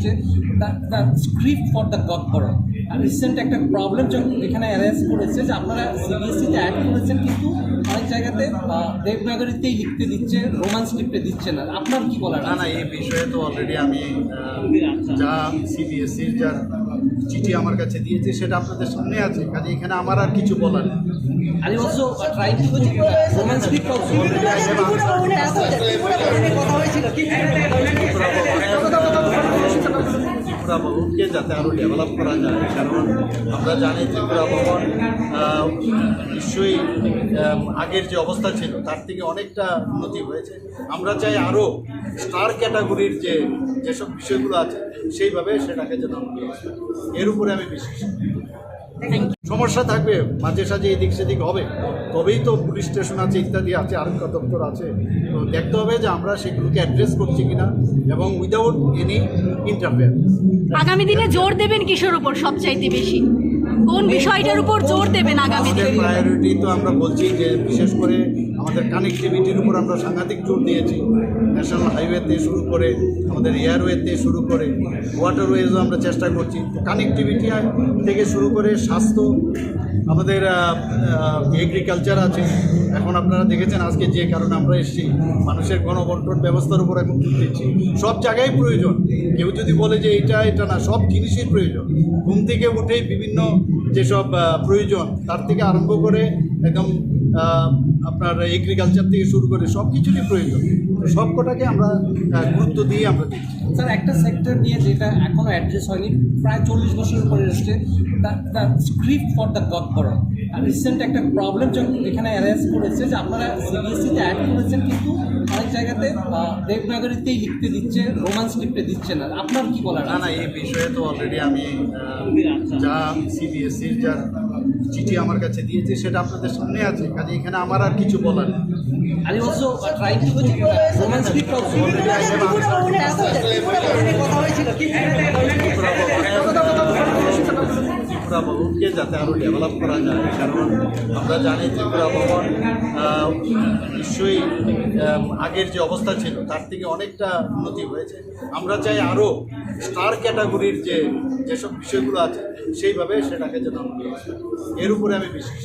এসছে the script for the গডবড়। আর রিসেন্ট একটা প্রবলেম যখন এখানে অ্যারেজ করেছে যে আপনারা সিবিএসসিতে অ্যাড করেছেন, কিন্তু অনেক জায়গাতে দেবনাগরীতেই লিখতে দিচ্ছে, রোমান স্ক্রিপ্টে দিচ্ছে না। আপনার কি বলার? না, এই বিষয়ে তো অলরেডি আমি যা সিবিএসসির যা চিঠি আমার কাছে দিয়েছে সেটা আপনাদের সামনে আছে, কাজে এখানে আমার আর কিছু বলার নেই। আর also try to Roman script also Tripura ভবনকে যাতে আরও ডেভেলপ করা যায়, কারণ আমরা জানি ত্রিপুরা ভবন নিশ্চয়ই আগের যে অবস্থা ছিল তার থেকে অনেকটা উন্নতি হয়েছে। আমরা চাই আরও স্টার ক্যাটাগরির যেসব বিষয়গুলো আছে সেইভাবে সেটাকে যেন আমরা এর উপরে আমি বিশ্বাস। সমস্যা থাকবে, মাঝে সাঝে এদিক সেদিক হবে, তবেই তো পুলিশ স্টেশন আছে, ইত্যাদি আছে, আরক্ষা দপ্তর আছে। তো দেখতে হবে যে আমরা সেগুলোকে অ্যাড্রেস করছি কিনা এবং উইদাউট এনি ইন্টারফেয়ার। আগামী দিনে জোর দেবেন কিসের উপর সবচাইতে বেশি, কোন বিষয়টার উপর জোর দেবেন আগামী দিনে? প্রায়োরিটি তো আমরা বলছি যে বিশেষ করে আমাদের কানেক্টিভিটির উপর আমরা সাংঘাতিক জোর দিয়েছি। ন্যাশনাল হাইওয়ে থেকে শুরু করে আমাদের এয়ারওয়ে থেকে শুরু করে ওয়াটারওয়েজও আমরা চেষ্টা করছি। কানেক্টিভিটি থেকে শুরু করে স্বাস্থ্য, আমাদের এগ্রিকালচার আছে। এখন আপনারা দেখেছেন আজকে যে কারণে আমরা এসেছি, মানুষের গণবন্টন ব্যবস্থার উপর এখন জোর দিচ্ছি। সব জায়গায় প্রয়োজন, কেউ যদি বলে যে এটা না, সব জিনিসই প্রয়োজন। ঘুম থেকে উঠেই বিভিন্ন যেসব প্রয়োজন, তার থেকে আরম্ভ করে একদম আপনার এগ্রিকালচার থেকে শুরু করে সব কিছুরই প্রয়োজন। তো সব কটাকে আমরা গুরুত্ব দিয়ে আমরা দিচ্ছি। স্যার, একটা সেক্টর নিয়ে যেটা এখনও অ্যাড্রেস হয়নি, প্রায় 40 বছরের উপরে এসছে, দ্য স্ক্রিপ্ট ফর দ্য গডবড়। আর রিসেন্ট একটা প্রবলেম যখন এখানে অ্যারেজ করেছে যে আপনারা সিবিএসসিতে অ্যাড করেছেন, কিন্তু অনেক জায়গাতে দেবনাগরীতেই লিখতে দিচ্ছে, রোমান স্ক্রিপ্টে দিচ্ছে না। আপনার কি বলার? না, এই বিষয়ে তো অলরেডি আমি যা সিবিএসসির যা চিঠি আমার কাছে দিয়েছে সেটা আপনাদের সামনে আছে, কাজে এখানে আমার আর কিছু বলার নেই। আর also try to Roman script also Tripura ভবনকে যাতে আরও ডেভেলপ করা যায়, কারণ আমরা জানি ত্রিপুরা ভবন নিশ্চয়ই আগের যে অবস্থা ছিল তার থেকে অনেকটা উন্নতি হয়েছে। আমরা চাই আরও স্টার ক্যাটাগরির যেসব বিষয়গুলো আছে সেইভাবে সেটাকে যেন আমরা এর উপরে আমি বিশ্বাস।